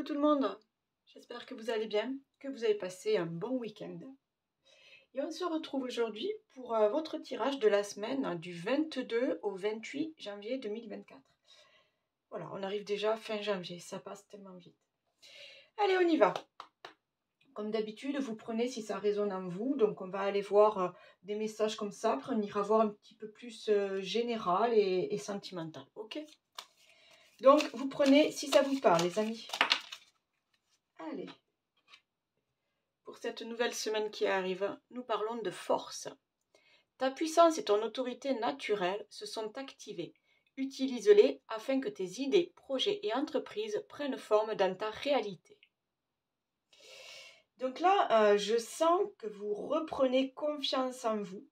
tout le monde, j'espère que vous allez bien, que vous avez passé un bon week-end. Et on se retrouve aujourd'hui pour votre tirage de la semaine du 22 au 28 janvier 2024. Voilà, on arrive déjà fin janvier, ça passe tellement vite. Allez, on y va. Comme d'habitude, vous prenez si ça résonne en vous, donc on va aller voir des messages comme ça, après on ira voir un petit peu plus général et sentimental, ok? Donc, vous prenez si ça vous parle, les amis. Allez. Pour cette nouvelle semaine qui arrive, nous parlons de force. Ta puissance et ton autorité naturelle se sont activées. Utilise-les afin que tes idées, projets et entreprises prennent forme dans ta réalité. Donc là, je sens que vous reprenez confiance en vous.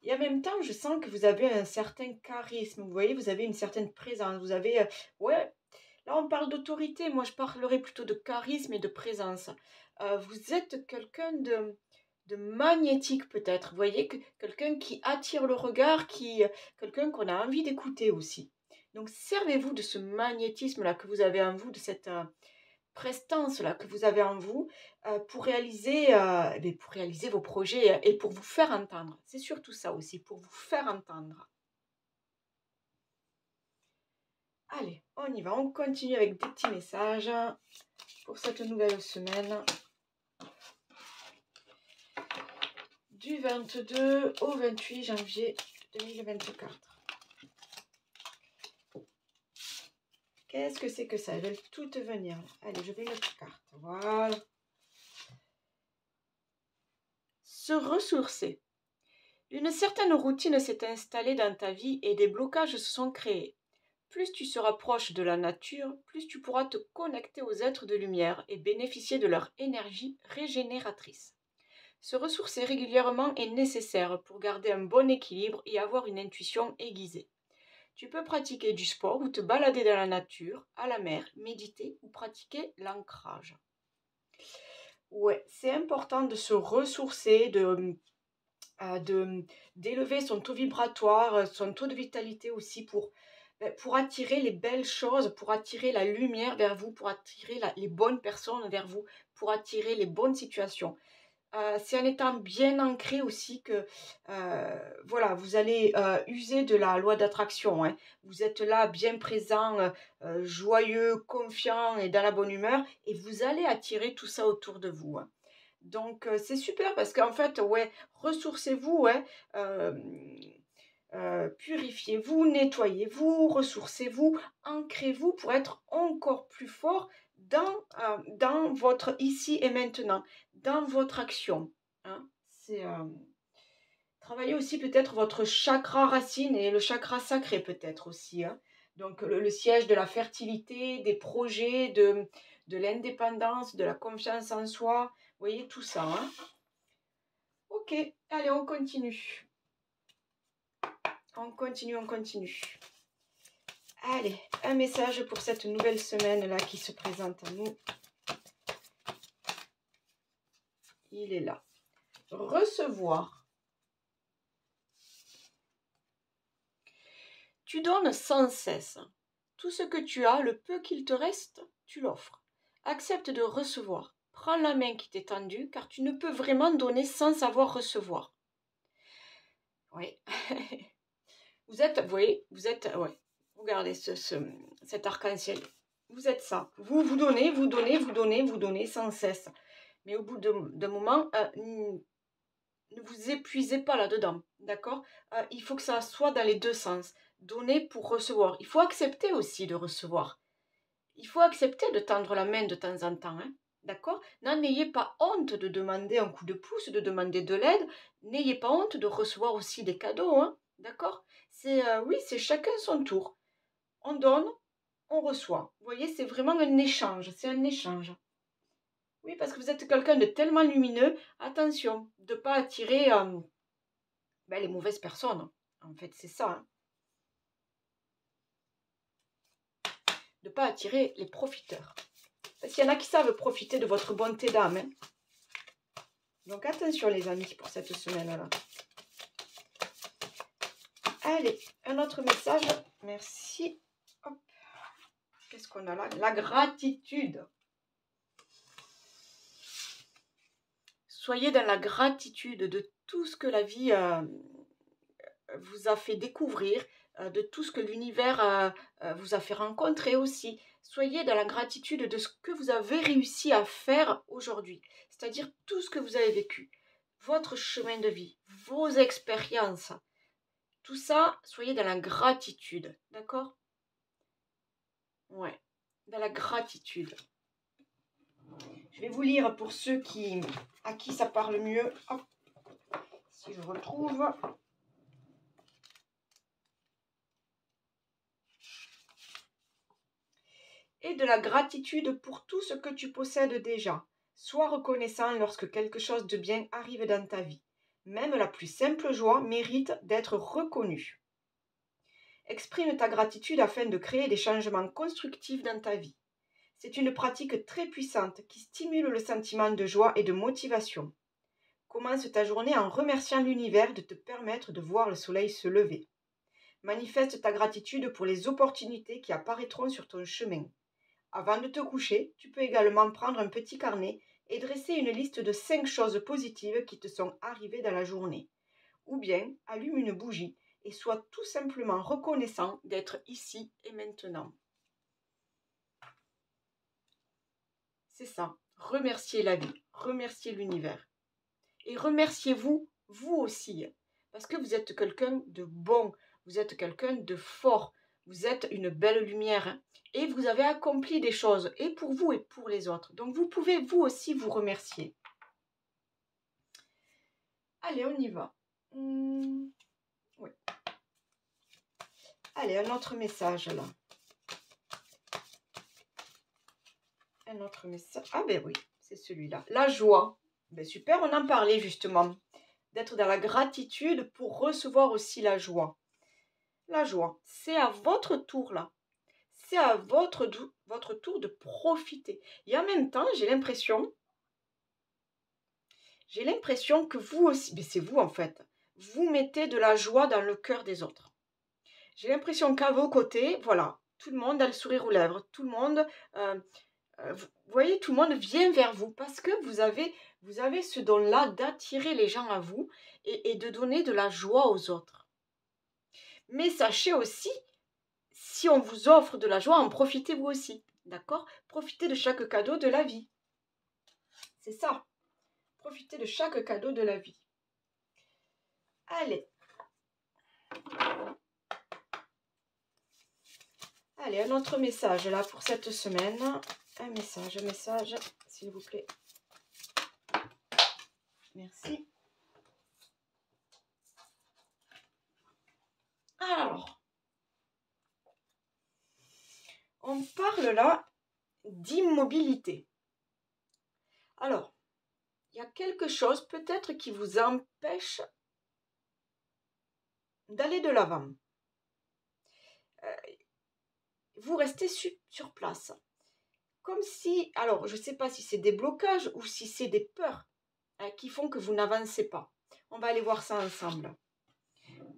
Et en même temps, je sens que vous avez un certain charisme. Vous voyez, vous avez une certaine présence. Vous avez... ouais, là, on parle d'autorité. Moi, je parlerai plutôt de charisme et de présence. Vous êtes quelqu'un de magnétique, peut-être. Vous voyez, quelqu'un qui attire le regard, quelqu'un qu'on a envie d'écouter aussi. Donc, servez-vous de ce magnétisme-là que vous avez en vous, de cette prestance-là que vous avez en vous pour réaliser vos projets et pour vous faire entendre. C'est surtout ça aussi, pour vous faire entendre. Allez, on y va, on continue avec des petits messages pour cette nouvelle semaine. Du 22 au 28 janvier 2024. Qu'est-ce que c'est que ça? Elles veulent toutes venir. Allez, je vais mettre carte. Voilà. Se ressourcer. Une certaine routine s'est installée dans ta vie et des blocages se sont créés. Plus tu seras proche de la nature, plus tu pourras te connecter aux êtres de lumière et bénéficier de leur énergie régénératrice. Se ressourcer régulièrement est nécessaire pour garder un bon équilibre et avoir une intuition aiguisée. Tu peux pratiquer du sport ou te balader dans la nature, à la mer, méditer ou pratiquer l'ancrage. Ouais, c'est important de se ressourcer, d'élever son taux vibratoire, son taux de vitalité aussi pour attirer les belles choses, pour attirer la lumière vers vous, pour attirer les bonnes personnes vers vous, pour attirer les bonnes situations. C'est en étant bien ancré aussi que voilà, vous allez user de la loi d'attraction. Hein. Vous êtes là bien présent, joyeux, confiant et dans la bonne humeur et vous allez attirer tout ça autour de vous. Hein. Donc c'est super parce qu'en fait, ouais, ressourcez-vous, ouais, purifiez-vous, nettoyez-vous, ressourcez-vous, ancrez-vous pour être encore plus fort dans votre ici et maintenant, dans votre action. Hein. C'est travailler aussi peut-être votre chakra racine et le chakra sacré peut-être aussi. Hein. Donc le siège de la fertilité, des projets, de l'indépendance, de la confiance en soi. Vous voyez tout ça. Hein. Ok, allez, on continue. On continue, on continue. Allez, un message pour cette nouvelle semaine-là qui se présente à nous. Il est là. Recevoir. Tu donnes sans cesse. Tout ce que tu as, le peu qu'il te reste, tu l'offres. Accepte de recevoir. Prends la main qui t'est tendue, car tu ne peux vraiment donner sans savoir recevoir. Oui. Vous voyez, ouais. Regardez cet arc-en-ciel. Vous êtes ça. Vous donnez, vous donnez, vous donnez, vous donnez sans cesse. Mais au bout d'un moment, ne vous épuisez pas là-dedans. D'accord? Il faut que ça soit dans les deux sens. Donner pour recevoir. Il faut accepter aussi de recevoir. Il faut accepter de tendre la main de temps en temps. Hein? D'accord? N'ayez pas honte de demander un coup de pouce, de demander de l'aide. N'ayez pas honte de recevoir aussi des cadeaux. Hein? D'accord? Oui, c'est chacun son tour. On donne, on reçoit. Vous voyez, c'est vraiment un échange. C'est un échange. Oui, parce que vous êtes quelqu'un de tellement lumineux. Attention, de ne pas attirer les mauvaises personnes. En fait, c'est ça. Hein. De ne pas attirer les profiteurs. Parce qu'il y en a qui savent profiter de votre bonté d'âme. Hein. Donc attention les amis pour cette semaine-là. Allez, un autre message. Merci. Hop. Qu'est-ce qu'on a là? La gratitude. Soyez dans la gratitude de tout ce que la vie vous a fait découvrir, de tout ce que l'univers vous a fait rencontrer aussi. Soyez dans la gratitude de ce que vous avez réussi à faire aujourd'hui, c'est-à-dire tout ce que vous avez vécu, votre chemin de vie, vos expériences, tout ça, soyez dans la gratitude, d'accord? Ouais, dans la gratitude. Je vais vous lire pour ceux à qui ça parle mieux. Hop, si je retrouve. Et de la gratitude pour tout ce que tu possèdes déjà. Sois reconnaissant lorsque quelque chose de bien arrive dans ta vie. Même la plus simple joie mérite d'être reconnue. Exprime ta gratitude afin de créer des changements constructifs dans ta vie. C'est une pratique très puissante qui stimule le sentiment de joie et de motivation. Commence ta journée en remerciant l'univers de te permettre de voir le soleil se lever. Manifeste ta gratitude pour les opportunités qui apparaîtront sur ton chemin. Avant de te coucher, tu peux également prendre un petit carnet et dresser une liste de 5 choses positives qui te sont arrivées dans la journée. Ou bien, allume une bougie et sois tout simplement reconnaissant d'être ici et maintenant. C'est ça, remerciez la vie, remerciez l'univers. Et remerciez-vous, vous aussi, parce que vous êtes quelqu'un de bon, vous êtes quelqu'un de fort, vous êtes une belle lumière, et vous avez accompli des choses, et pour vous et pour les autres. Donc vous pouvez vous aussi vous remercier. Allez, on y va. Oui. Allez, un autre message là. Un autre message. Ah ben oui, c'est celui-là. La joie. Ben super, on en parlait justement. D'être dans la gratitude pour recevoir aussi la joie. La joie, c'est à votre tour là. C'est à votre tour de profiter. Et en même temps, j'ai l'impression que vous aussi, mais c'est vous en fait, vous mettez de la joie dans le cœur des autres. J'ai l'impression qu'à vos côtés, voilà, tout le monde a le sourire aux lèvres, tout le monde, vous voyez, tout le monde vient vers vous parce que vous avez ce don-là d'attirer les gens à vous et de donner de la joie aux autres. Mais sachez aussi, si on vous offre de la joie, en profitez vous aussi, d'accord? Profitez de chaque cadeau de la vie. C'est ça. Profitez de chaque cadeau de la vie. Allez. Allez, un autre message là pour cette semaine. Un message, s'il vous plaît. Merci. Alors, on parle là d'immobilité. Alors, il y a quelque chose peut-être qui vous empêche d'aller de l'avant. Vous restez sur place. Comme si, alors je ne sais pas si c'est des blocages ou si c'est des peurs qui font que vous n'avancez pas. On va aller voir ça ensemble.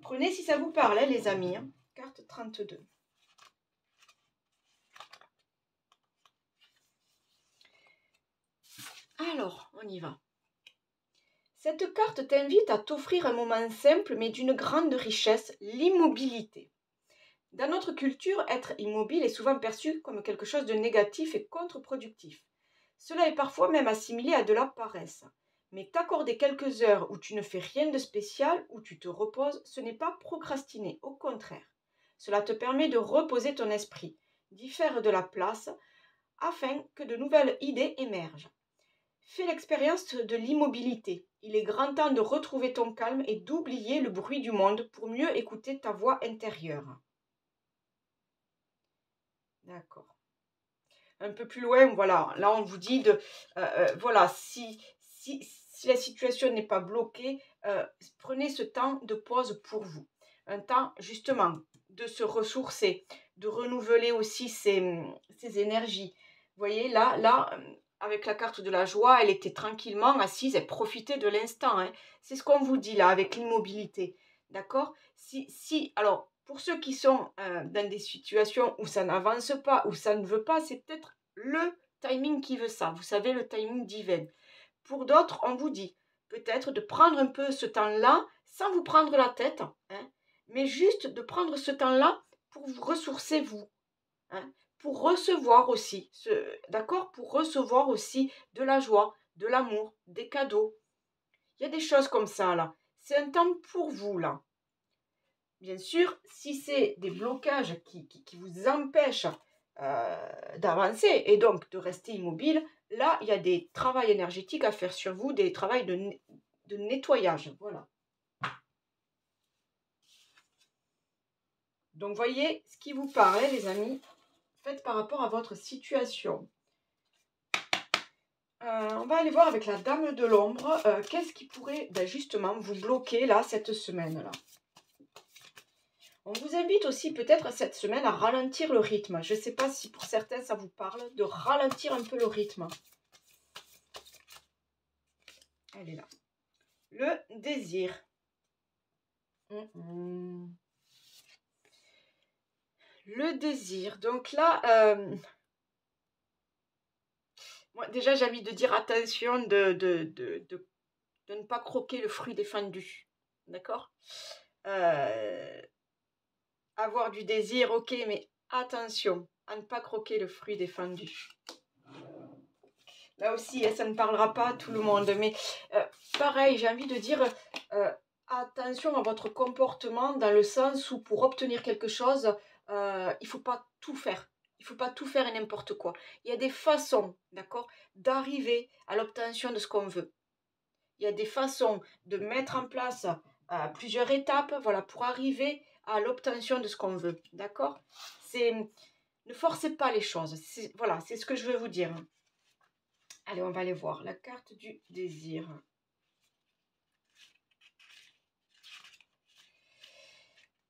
Prenez si ça vous parle, hein, les amis. Hein. Carte 32. Alors, on y va. Cette carte t'invite à t'offrir un moment simple mais d'une grande richesse, l'immobilité. Dans notre culture, être immobile est souvent perçu comme quelque chose de négatif et contre-productif. Cela est parfois même assimilé à de la paresse. Mais t'accorder quelques heures où tu ne fais rien de spécial, où tu te reposes, ce n'est pas procrastiner, au contraire. Cela te permet de reposer ton esprit, d'y faire de la place, afin que de nouvelles idées émergent. Fais l'expérience de l'immobilité. Il est grand temps de retrouver ton calme et d'oublier le bruit du monde pour mieux écouter ta voix intérieure. D'accord. Un peu plus loin, voilà, là on vous dit voilà, si la situation n'est pas bloquée, prenez ce temps de pause pour vous. Un temps justement de se ressourcer, de renouveler aussi ses énergies. Vous voyez, là, avec la carte de la joie, elle était tranquillement assise, elle profitait de l'instant. Hein. C'est ce qu'on vous dit là, avec l'immobilité. D'accord? Alors, pour ceux qui sont dans des situations où ça n'avance pas, où ça ne veut pas, c'est peut-être le timing qui veut ça. Vous savez, le timing divin. Pour d'autres, on vous dit peut-être de prendre un peu ce temps-là, sans vous prendre la tête, hein, mais juste de prendre ce temps-là pour vous ressourcer vous, hein, pour recevoir aussi, d'accord, pour recevoir aussi de la joie, de l'amour, des cadeaux. Il y a des choses comme ça là. C'est un temps pour vous là. Bien sûr, si c'est des blocages qui vous empêchent d'avancer et donc de rester immobile, là, il y a des travaux énergétiques à faire sur vous, des travaux de nettoyage. Voilà. Donc, voyez ce qui vous paraît, les amis, faites par rapport à votre situation. On va aller voir avec la dame de l'ombre, qu'est-ce qui pourrait justement vous bloquer là, cette semaine-là. On vous invite aussi peut-être cette semaine à ralentir le rythme. Je ne sais pas si pour certains ça vous parle, de ralentir un peu le rythme. Elle est là. Le désir. Le désir. Donc là, moi, déjà j'ai envie de dire attention de ne pas croquer le fruit défendu. D'accord, avoir du désir, ok, mais attention à ne pas croquer le fruit défendu. Là aussi, ça ne parlera pas à tout le monde, mais pareil, j'ai envie de dire attention à votre comportement dans le sens où pour obtenir quelque chose, il ne faut pas tout faire. Il ne faut pas tout faire et n'importe quoi. Il y a des façons, d'accord, d'arriver à l'obtention de ce qu'on veut. Il y a des façons de mettre en place plusieurs étapes, voilà, pour arriver à l'obtention de ce qu'on veut, d'accord. Ne forcez pas les choses. Voilà, c'est ce que je veux vous dire. Allez, on va aller voir la carte du désir.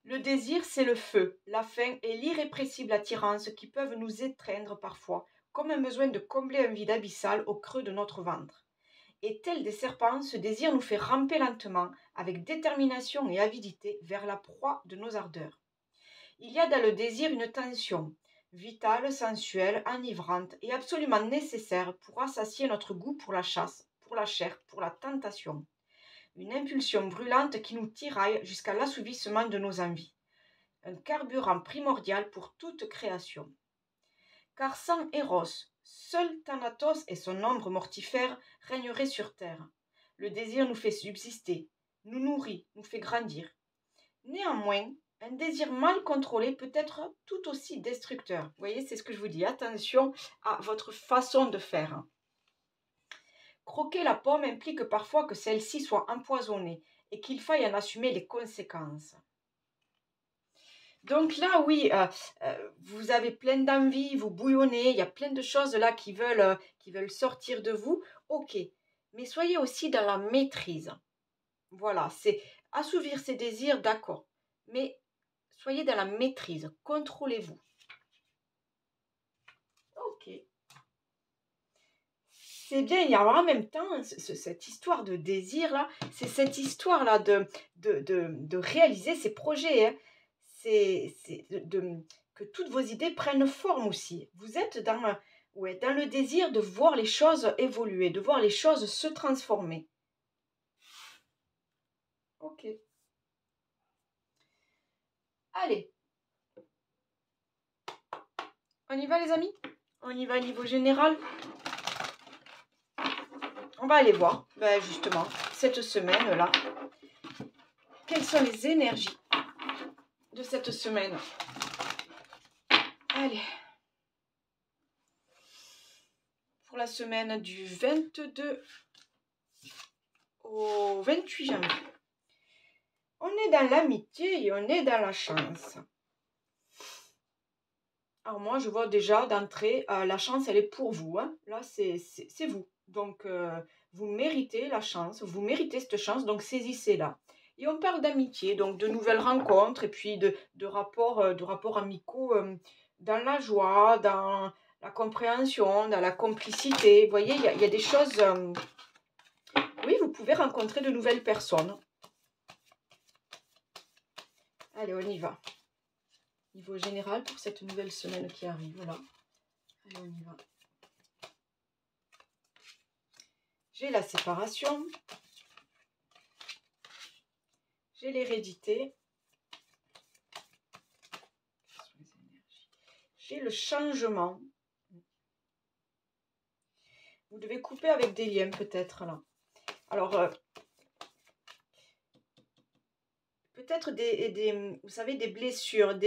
Le désir, c'est le feu, la faim et l'irrépressible attirance qui peuvent nous étreindre parfois, comme un besoin de combler un vide abyssal au creux de notre ventre. Et tel des serpents, ce désir nous fait ramper lentement, avec détermination et avidité, vers la proie de nos ardeurs. Il y a dans le désir une tension, vitale, sensuelle, enivrante et absolument nécessaire pour assasier notre goût pour la chasse, pour la chair, pour la tentation. Une impulsion brûlante qui nous tiraille jusqu'à l'assouvissement de nos envies. Un carburant primordial pour toute création. Car sans Eros, seul Thanatos et son ombre mortifère régneraient sur terre. Le désir nous fait subsister, nous nourrit, nous fait grandir. Néanmoins, un désir mal contrôlé peut être tout aussi destructeur. Vous voyez, c'est ce que je vous dis. Attention à votre façon de faire. Croquer la pomme implique parfois que celle-ci soit empoisonnée et qu'il faille en assumer les conséquences. Donc là, oui, vous avez plein d'envie, vous bouillonnez, il y a plein de choses là qui veulent sortir de vous. Ok, mais soyez aussi dans la maîtrise. Voilà, c'est assouvir ses désirs, d'accord. Mais soyez dans la maîtrise, contrôlez-vous. Ok. C'est bien, il y a en même temps cette histoire de désir là, c'est cette histoire là de réaliser ses projets, hein. Que toutes vos idées prennent forme aussi. Vous êtes dans le désir de voir les choses évoluer, de voir les choses se transformer. Ok. Allez. On y va les amis? On y va au niveau général? On va aller voir, justement, cette semaine-là. Quelles sont les énergies de cette semaine? Allez. Pour la semaine du 22 au 28 janvier. On est dans l'amitié et on est dans la chance. Alors moi, je vois déjà d'entrée, la chance, elle est pour vous. Hein. Là, c'est vous. Donc, vous méritez la chance, vous méritez cette chance, donc saisissez-la. Et on parle d'amitié, donc de nouvelles rencontres et puis de rapports amicaux dans la joie, dans la compréhension, dans la complicité. Vous voyez, il y a des choses... oui, vous pouvez rencontrer de nouvelles personnes. Allez, on y va. Niveau général pour cette nouvelle semaine qui arrive. Voilà. Allez, on y va. J'ai la séparation. J'ai l'hérédité. J'ai le changement. Vous devez couper avec des liens peut-être là. Alors, peut-être vous savez, des blessures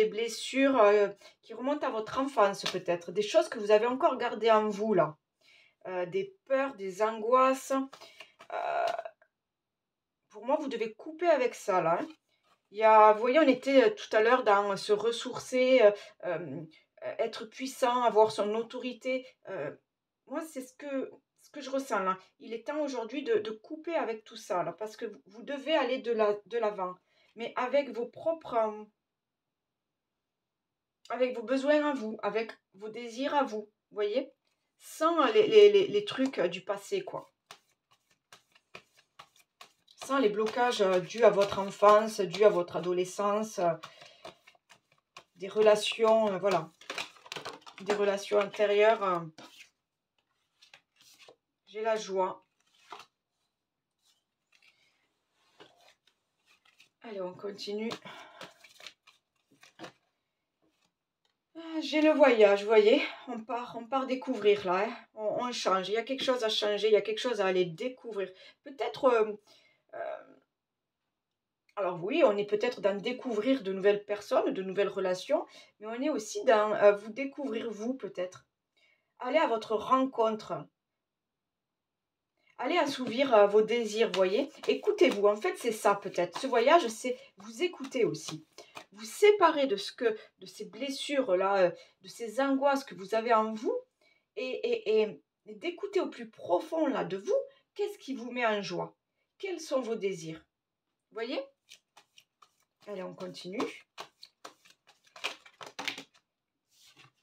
qui remontent à votre enfance peut-être. Des choses que vous avez encore gardées en vous là. Des peurs, des angoisses. Pour moi, vous devez couper avec ça là. Vous voyez, on était tout à l'heure dans se ressourcer, être puissant, avoir son autorité. Moi, c'est ce que je ressens là. Il est temps aujourd'hui de couper avec tout ça là, parce que vous devez aller de l'avant, mais avec vos propres, avec vos besoins à vous, avec vos désirs à vous, vous voyez, sans les trucs du passé, quoi. Sans les blocages dus à votre enfance, dus à votre adolescence, des relations, voilà, des relations intérieures. J'ai la joie. Allez, on continue. J'ai le voyage, vous voyez, on part découvrir là, hein. On change, il y a quelque chose à changer, il y a quelque chose à aller découvrir. Peut-être, alors oui, on est peut-être dans découvrir de nouvelles personnes, de nouvelles relations, mais on est aussi dans vous découvrir vous peut-être. Allez à votre rencontre, allez assouvir vos désirs, vous voyez. Écoutez-vous, en fait c'est ça peut-être. Ce voyage, c'est vous écouter aussi. Vous séparer de ces blessures-là, de ces angoisses que vous avez en vous et d'écouter au plus profond là de vous, qu'est-ce qui vous met en joie? Quels sont vos désirs? Vous voyez? Allez, on continue.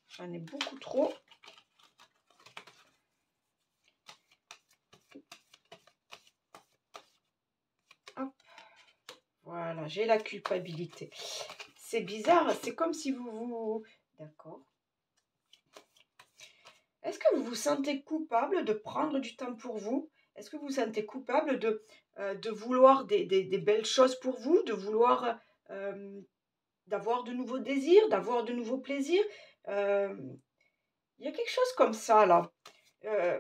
J'en ai beaucoup trop. Hop. Voilà, j'ai la culpabilité. C'est bizarre, c'est comme si vous... D'accord. Est-ce que vous vous sentez coupable de prendre du temps pour vous? Est-ce que vous vous sentez coupable de vouloir des belles choses pour vous, de vouloir d'avoir de nouveaux désirs, d'avoir de nouveaux plaisirs? Il y a quelque chose comme ça là. Euh,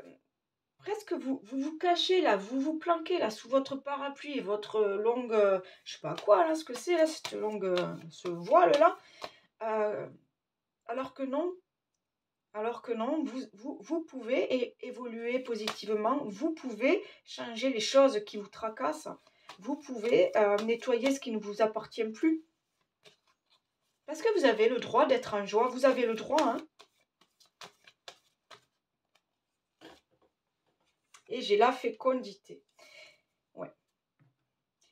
Presque vous cachez là, vous vous planquez là sous votre parapluie et votre longue, je sais pas quoi là, ce que c'est là, cette longue, ce voile là. Euh, alors que non, vous pouvez évoluer positivement, vous pouvez changer les choses qui vous tracassent, vous pouvez nettoyer ce qui ne vous appartient plus. Parce que vous avez le droit d'être en joie, vous avez le droit, hein. Et j'ai la fécondité. Ouais.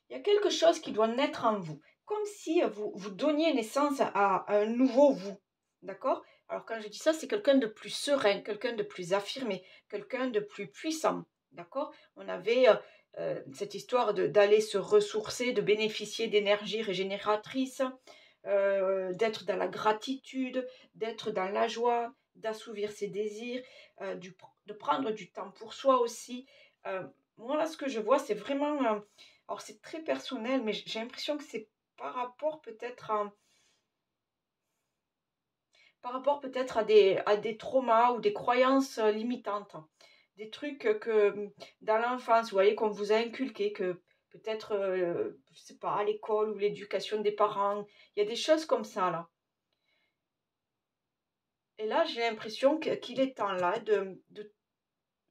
Il y a quelque chose qui doit naître en vous, comme si vous donniez naissance à un nouveau vous, d'accord? Alors quand je dis ça, c'est quelqu'un de plus serein, quelqu'un de plus affirmé, quelqu'un de plus puissant, d'accord? On avait cette histoire d'aller se ressourcer, de bénéficier d'énergie régénératrice, d'être dans la gratitude, d'être dans la joie, d'assouvir ses désirs, de prendre du temps pour soi aussi. Moi, là, ce que je vois, c'est vraiment... alors, c'est très personnel, mais j'ai l'impression que c'est par rapport peut-être à des traumas ou des croyances limitantes. Des trucs que dans l'enfance, vous voyez, qu'on vous a inculqué, que peut-être, je sais pas, à l'école ou l'éducation des parents. Il y a des choses comme ça, là. Et là, j'ai l'impression qu'il est temps, là,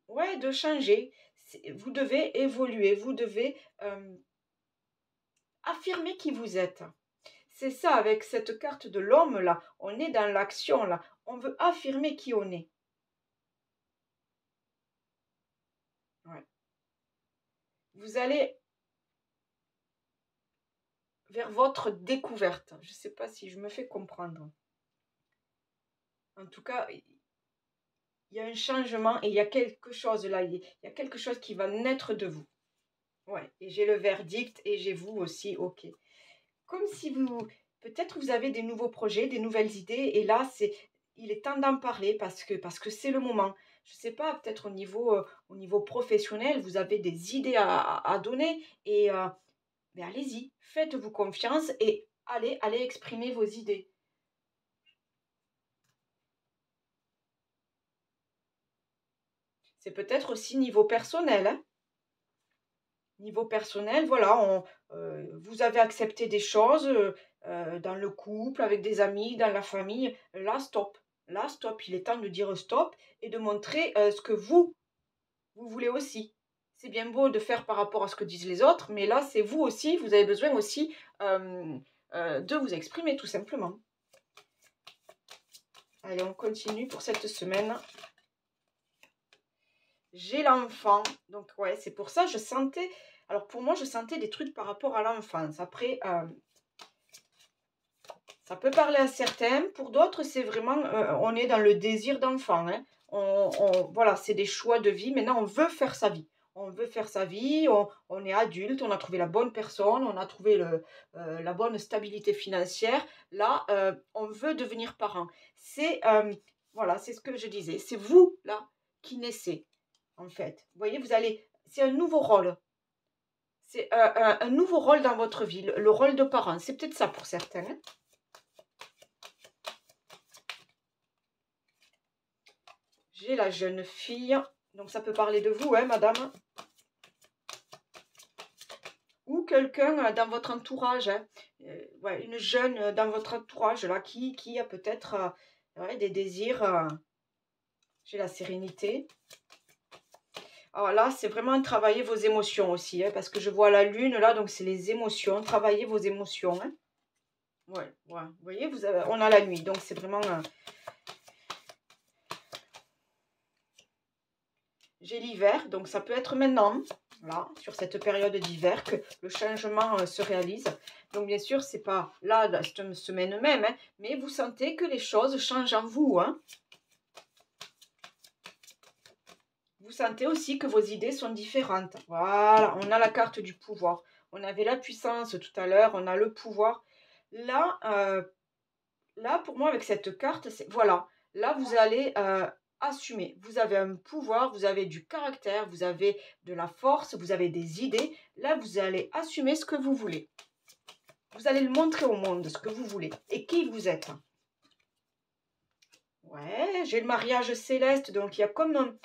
ouais, de changer. Vous devez évoluer, vous devez affirmer qui vous êtes. C'est ça, avec cette carte de l'homme, là, on est dans l'action, là. On veut affirmer qui on est. Ouais. Vous allez vers votre découverte. Je ne sais pas si je me fais comprendre. En tout cas, il y a un changement et il y a quelque chose là. Il y a quelque chose qui va naître de vous. Ouais, et j'ai le verdict et j'ai vous aussi, ok. Comme si peut-être vous avez des nouveaux projets, des nouvelles idées, et là, il est temps d'en parler parce que c'est le moment. je ne sais pas, peut-être au niveau professionnel, vous avez des idées à donner et mais allez-y, faites-vous confiance et allez exprimer vos idées. C'est peut-être aussi niveau personnel, hein. Niveau personnel, voilà, vous avez accepté des choses, dans le couple, avec des amis, dans la famille. Là, stop. Là, stop. Il est temps de dire stop et de montrer, ce que vous voulez aussi. C'est bien beau de faire par rapport à ce que disent les autres, mais là, c'est vous aussi, vous avez besoin aussi, de vous exprimer tout simplement. Allez, on continue pour cette semaine. J'ai l'enfant, donc ouais, c'est pour ça je sentais, alors pour moi je sentais des trucs par rapport à l'enfance. Après, ça peut parler à certains, pour d'autres c'est vraiment, on est dans le désir d'enfant, hein. Voilà, c'est des choix de vie, maintenant on veut faire sa vie. On veut faire sa vie, on est adulte, on a trouvé la bonne personne, on a trouvé la bonne stabilité financière. Là, on veut devenir parent. Voilà, c'est ce que je disais, c'est vous là qui naissez en fait. Vous voyez, c'est un nouveau rôle. C'est un nouveau rôle dans votre vie, le rôle de parent. C'est peut-être ça pour certains, hein. J'ai la jeune fille. Donc ça peut parler de vous, hein, madame. Ou quelqu'un dans votre entourage, hein. Ouais, une jeune dans votre entourage, là, qui a peut-être ouais, des désirs. J'ai la sérénité. Alors là, c'est vraiment travailler vos émotions aussi, hein, parce que je vois la lune là, donc c'est les émotions. Travailler vos émotions, hein. Ouais, ouais. Vous voyez, on a la nuit, donc c'est vraiment... J'ai l'hiver, donc ça peut être maintenant, là, sur cette période d'hiver, que le changement se réalise. Donc bien sûr, c'est pas là, cette semaine même, hein, mais vous sentez que les choses changent en vous, hein. Vous sentez aussi que vos idées sont différentes. Voilà, on a la carte du pouvoir. On avait la puissance tout à l'heure, on a le pouvoir. Là, là, pour moi, avec cette carte, voilà. Là, vous allez assumer. Vous avez un pouvoir, vous avez du caractère, vous avez de la force, vous avez des idées. Là, vous allez assumer ce que vous voulez. Vous allez le montrer au monde, ce que vous voulez et qui vous êtes. Ouais, j'ai le mariage céleste, donc il y a comme un...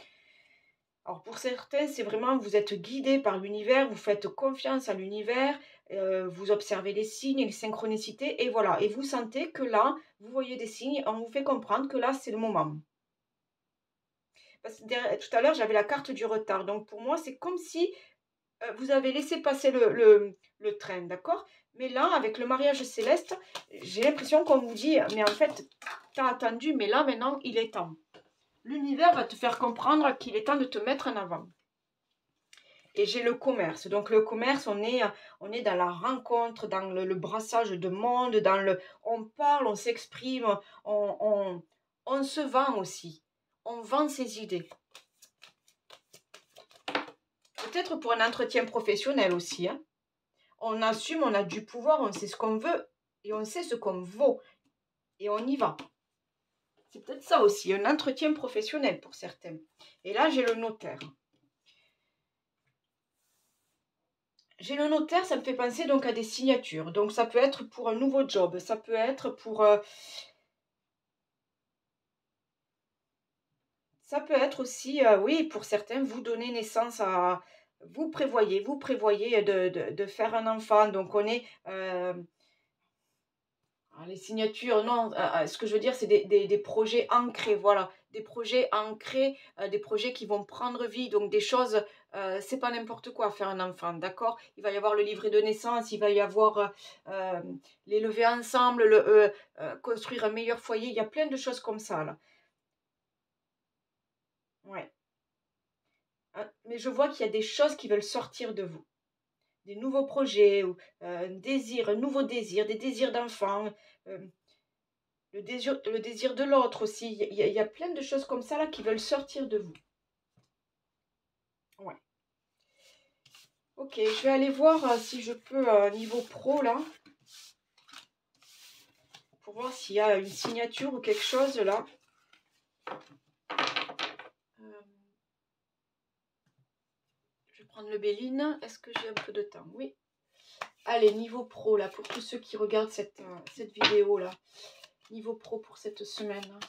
Alors pour certains, c'est vraiment, vous êtes guidé par l'univers, vous faites confiance à l'univers, vous observez les signes, les synchronicités, et voilà. Et vous sentez que là, vous voyez des signes, on vous fait comprendre que là, c'est le moment. Parce que tout à l'heure, j'avais la carte du retard. Donc pour moi, c'est comme si vous avez laissé passer le train, d'accord? Mais là, avec le mariage céleste, j'ai l'impression qu'on vous dit, mais en fait, tu as attendu, mais là, maintenant, il est temps. L'univers va te faire comprendre qu'il est temps de te mettre en avant. Et j'ai le commerce. Donc le commerce, on est dans la rencontre, dans le brassage de monde, on parle, on s'exprime, on se vend aussi. On vend ses idées. Peut-être pour un entretien professionnel aussi, hein. On assume, on a du pouvoir, on sait ce qu'on veut et on sait ce qu'on vaut. Et on y va. C'est peut-être ça aussi, un entretien professionnel pour certains. Et là, j'ai le notaire. J'ai le notaire, ça me fait penser donc à des signatures. Donc ça peut être pour un nouveau job, ça peut être pour... ça peut être aussi, oui, pour certains, vous donner naissance à... vous prévoyez de faire un enfant. Donc on est... les signatures, non, ce que je veux dire, c'est des projets ancrés, voilà, des projets ancrés, des projets qui vont prendre vie, donc des choses, c'est pas n'importe quoi faire un enfant, d'accord? Il va y avoir le livret de naissance, il va y avoir les lever ensemble, construire un meilleur foyer, il y a plein de choses comme ça, là. Ouais. Mais je vois qu'il y a des choses qui veulent sortir de vous, des nouveaux projets, ou un nouveau désir, des désirs d'enfant, euh, le désir de l'autre aussi. Il y a plein de choses comme ça là qui veulent sortir de vous. Ouais. Ok, je vais aller voir si je peux, niveau pro là, pour voir s'il y a une signature ou quelque chose là. Je vais prendre le Béline. Est-ce que j'ai un peu de temps? Oui. Allez, niveau pro, là, pour tous ceux qui regardent cette vidéo, là. Niveau pro pour cette semaine.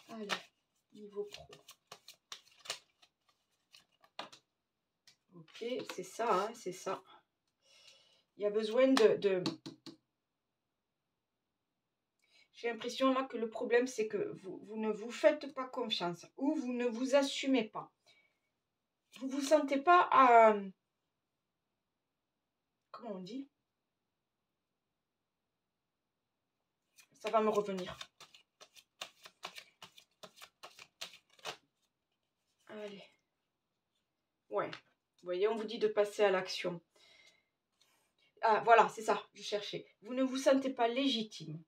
Allez, niveau pro. Ok, c'est ça, hein, c'est ça. Il y a besoin de... J'ai l'impression là que le problème, c'est que vous ne vous faites pas confiance ou vous ne vous assumez pas. Vous ne vous sentez pas à... Comment on dit? Ça va me revenir. Allez. Ouais. Vous voyez, on vous dit de passer à l'action. Ah, voilà, c'est ça, je cherchais. Vous ne vous sentez pas légitime.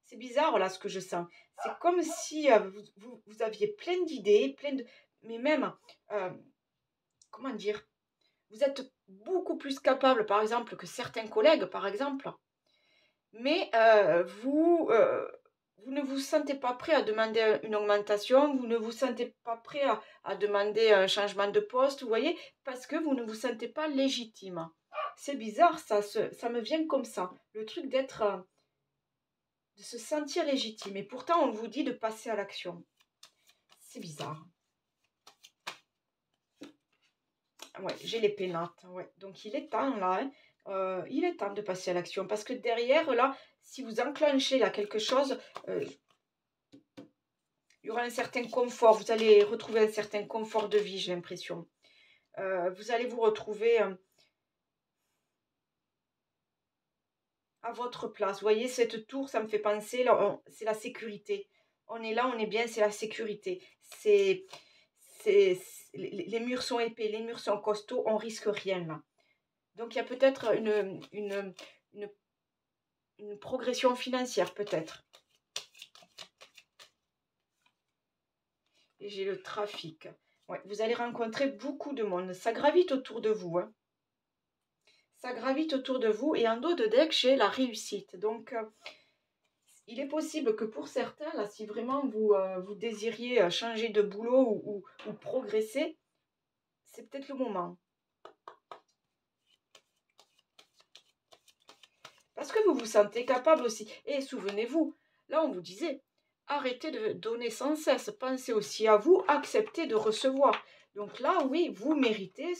C'est bizarre, là, ce que je sens. C'est comme si vous aviez plein d'idées, mais même, comment dire, vous êtes beaucoup plus capable, par exemple, que certains collègues, par exemple. Mais vous ne vous sentez pas prêt à demander une augmentation, vous ne vous sentez pas prêt à demander un changement de poste, vous voyez, parce que vous ne vous sentez pas légitime. C'est bizarre, ça me vient comme ça, le truc d'être, de se sentir légitime. Et pourtant, on vous dit de passer à l'action. C'est bizarre. Ouais, j'ai les pénates, ouais. Donc il est temps là, hein. Il est temps de passer à l'action. Parce que derrière, là, si vous enclenchez là quelque chose, il y aura un certain confort. Vous allez retrouver un certain confort de vie, j'ai l'impression. Vous allez vous retrouver à votre place. Vous voyez, cette tour, ça me fait penser, c'est la sécurité. On est là, on est bien, c'est la sécurité. Les murs sont épais, les murs sont costauds, on risque rien là. Donc il y a peut-être une progression financière, peut-être. Et j'ai le trafic. Ouais, vous allez rencontrer beaucoup de monde. Ça gravite autour de vous. Hein. Ça gravite autour de vous. Et en dos de deck, j'ai la réussite. Donc, il est possible que pour certains, là, si vraiment vous désiriez changer de boulot ou progresser, c'est peut-être le moment. Parce que vous vous sentez capable aussi. Et souvenez-vous, là, on vous disait, arrêtez de donner sans cesse. Pensez aussi à vous, acceptez de recevoir. Donc là, oui, vous méritez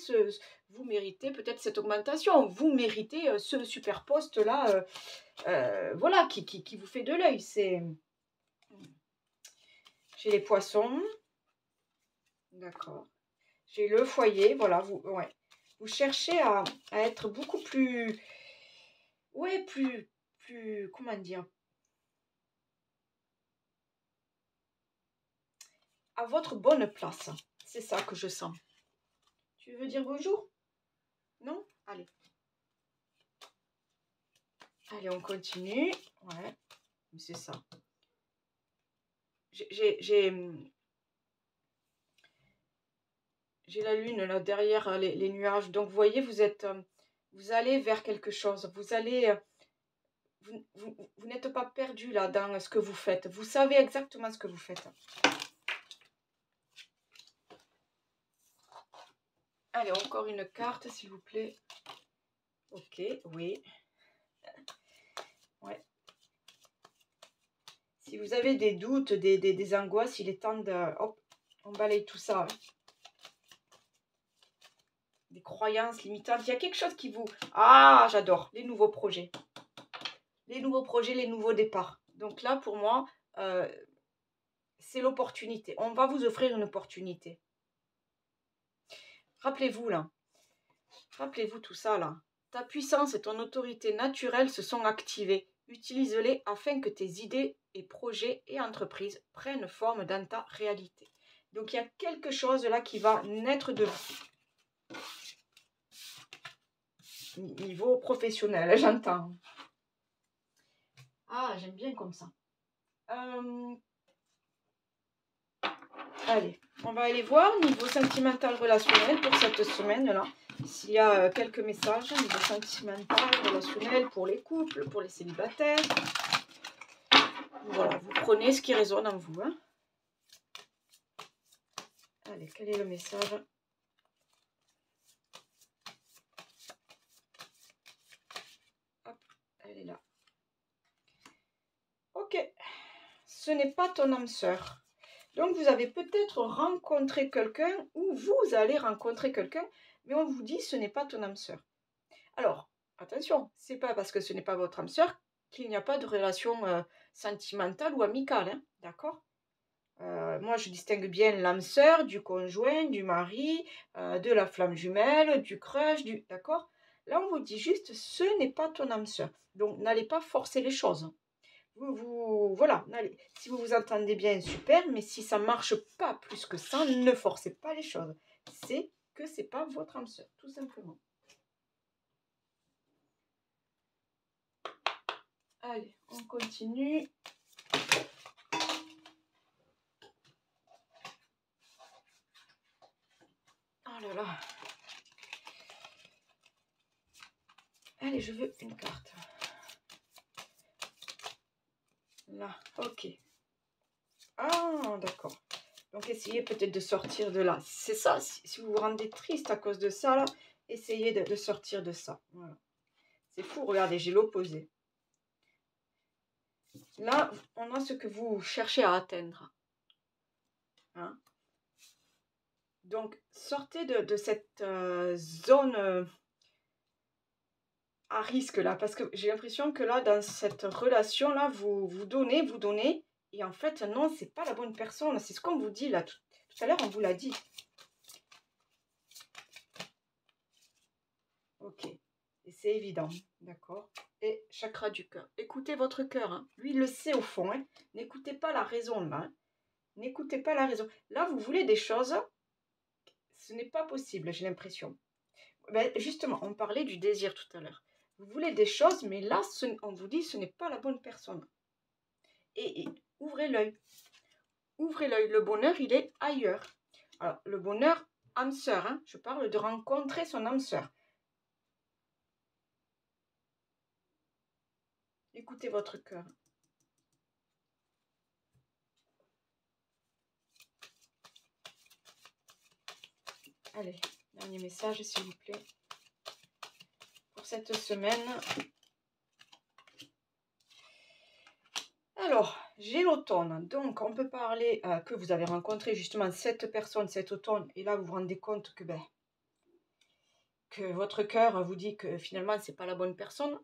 peut-être cette augmentation. Vous méritez ce super poste-là, voilà, qui vous fait de l'œil. J'ai les poissons. D'accord. J'ai le foyer. Voilà, ouais. Vous cherchez à être beaucoup plus... Ouais, plus... Comment dire? À votre bonne place. C'est ça que je sens. Tu veux dire bonjour? Non? Allez. Allez, on continue. Ouais, c'est ça. J'ai la lune là derrière les nuages. Donc, vous voyez, vous allez vers quelque chose. Vous allez... Vous n'êtes pas perdu là dans ce que vous faites. Vous savez exactement ce que vous faites. Allez, encore une carte, s'il vous plaît. Ok, oui. Ouais. Si vous avez des doutes, des angoisses, il est temps de... Hop, on balaye tout ça. Hein. Des croyances limitantes. Il y a quelque chose qui vous... Ah, j'adore. Les nouveaux projets. Les nouveaux projets, les nouveaux départs. Donc là, pour moi, c'est l'opportunité. On va vous offrir une opportunité. Rappelez-vous là. Rappelez-vous tout ça là. Ta puissance et ton autorité naturelle se sont activées. Utilise-les afin que tes idées et projets et entreprises prennent forme dans ta réalité. Donc il y a quelque chose là qui va naître de vous. Niveau professionnel, j'entends. Ah, j'aime bien comme ça. Allez, on va aller voir niveau sentimental relationnel pour cette semaine-là. S'il y a quelques messages, niveau sentimental relationnel pour les couples, pour les célibataires. Voilà, vous prenez ce qui résonne en vous. Hein. Allez, quel est le message? Hop, elle est là. Ok, ce n'est pas ton âme sœur. Donc, vous avez peut-être rencontré quelqu'un ou vous allez rencontrer quelqu'un, mais on vous dit ce n'est pas ton âme sœur. Alors, attention, c'est pas parce que ce n'est pas votre âme sœur qu'il n'y a pas de relation sentimentale ou amicale, hein, d'accord? Moi, je distingue bien l'âme sœur du conjoint, du mari, de la flamme jumelle, du crush, d'accord? Là, on vous dit juste, ce n'est pas ton âme sœur. Donc, n'allez pas forcer les choses. Voilà, si vous vous entendez bien, super, mais si ça ne marche pas plus que ça, ne forcez pas les choses. C'est que ce n'est pas votre âme sœur, tout simplement. Allez, on continue. Oh là là. Allez, je veux une carte. Là, ok. Ah, d'accord. Donc, essayez peut-être de sortir de là. C'est ça, si vous vous rendez triste à cause de ça, là, essayez de sortir de ça. Voilà. C'est fou, regardez, j'ai l'opposé. Là, on a ce que vous cherchez à atteindre. Hein? Donc, sortez de cette zone à risque, là, parce que j'ai l'impression que là, dans cette relation-là, vous donnez, et en fait, non, c'est pas la bonne personne. C'est ce qu'on vous dit, là. Tout à l'heure, on vous l'a dit. Ok. Et c'est évident, d'accord? Et chakra du cœur. Écoutez votre cœur, hein. Lui, il le sait au fond, hein. N'écoutez pas la raison, là. Hein. N'écoutez pas la raison. Là, vous voulez des choses, ce n'est pas possible, j'ai l'impression. Ben, justement, on parlait du désir tout à l'heure. Vous voulez des choses, mais là, on vous dit ce n'est pas la bonne personne. Et ouvrez l'œil. Ouvrez l'œil. Le bonheur, il est ailleurs. Alors, le bonheur, âme sœur, hein, je parle de rencontrer son âme sœur. Écoutez votre cœur. Allez, dernier message, s'il vous plaît. Pour cette semaine. Alors, j'ai l'automne. Donc, on peut parler que vous avez rencontré justement cette personne cet automne. Et là, vous vous rendez compte que votre cœur vous dit que finalement, ce n'est pas la bonne personne.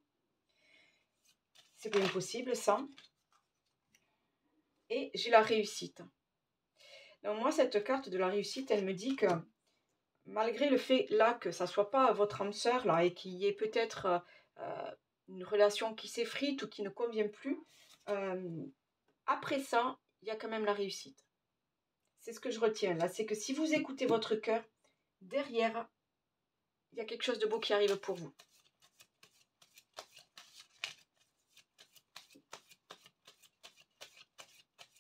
C'est pas impossible, ça. Et j'ai la réussite. Donc, moi, cette carte de la réussite, elle me dit que malgré le fait là que ça soit pas votre âme sœur là et qu'il y ait peut-être une relation qui s'effrite ou qui ne convient plus, après ça, il y a quand même la réussite. C'est ce que je retiens là, c'est que si vous écoutez votre cœur, derrière, il y a quelque chose de beau qui arrive pour vous.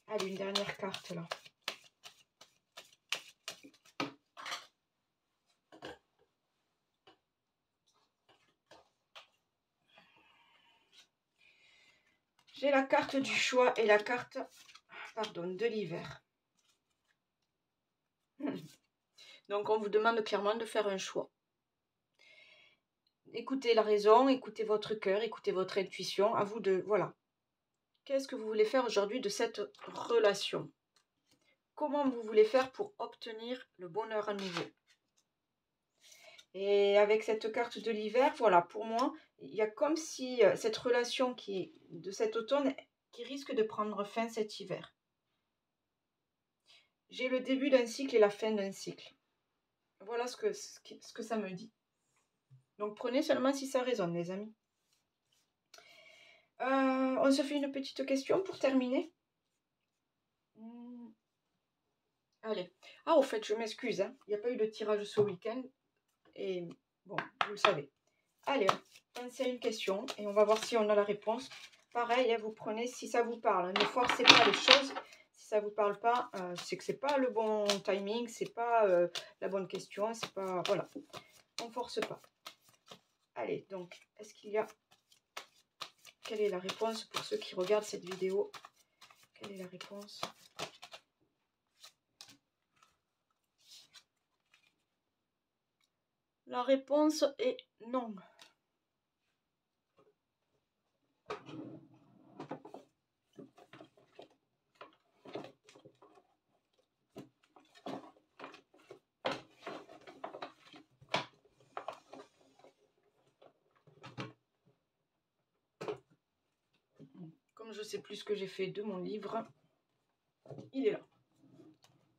Allez, une dernière carte là. J'ai la carte du choix et la carte, pardon, de l'hiver. Donc, on vous demande clairement de faire un choix. Écoutez la raison, écoutez votre cœur, écoutez votre intuition. À vous de... Voilà. Qu'est-ce que vous voulez faire aujourd'hui de cette relation? Comment vous voulez faire pour obtenir le bonheur à nouveau? Et avec cette carte de l'hiver, voilà, pour moi, il y a comme si cette relation de cet automne qui risque de prendre fin cet hiver. J'ai le début d'un cycle et la fin d'un cycle. Voilà ce que ça me dit. Donc prenez seulement si ça résonne, les amis. On se fait une petite question pour terminer. Allez. Ah, au fait, je m'excuse. Hein. Il n'y a pas eu de tirage ce week-end. Et bon, vous le savez. Allez, pensez à une question et on va voir si on a la réponse. Pareil, hein, vous prenez si ça vous parle. Hein, ne forcez pas les choses. Si ça ne vous parle pas, c'est que ce n'est pas le bon timing, c'est pas la bonne question, c'est pas... Voilà, on ne force pas. Allez, donc, est-ce qu'il y a... Quelle est la réponse pour ceux qui regardent cette vidéo? Quelle est la réponse? La réponse est non. Comme je sais plus ce que j'ai fait de mon livre, il est là.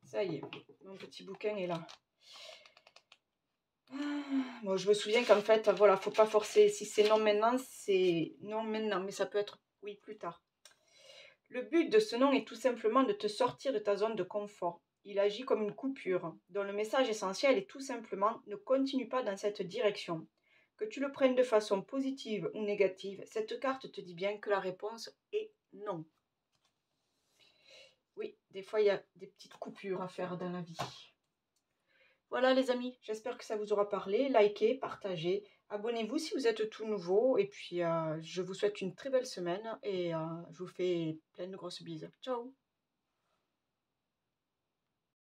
Ça y est, mon petit bouquin est là. Bon, je me souviens qu'en fait, voilà, faut pas forcer. Si c'est non maintenant, c'est non maintenant, mais ça peut être oui plus tard. Le but de ce nom est tout simplement de te sortir de ta zone de confort. Il agit comme une coupure, dont le message essentiel est tout simplement ne continue pas dans cette direction. Que tu le prennes de façon positive ou négative, cette carte te dit bien que la réponse est non. Oui, des fois il y a des petites coupures à faire dans la vie. Voilà les amis, j'espère que ça vous aura parlé. Likez, partagez, abonnez-vous si vous êtes tout nouveau. Et puis je vous souhaite une très belle semaine et je vous fais plein de grosses bises. Ciao!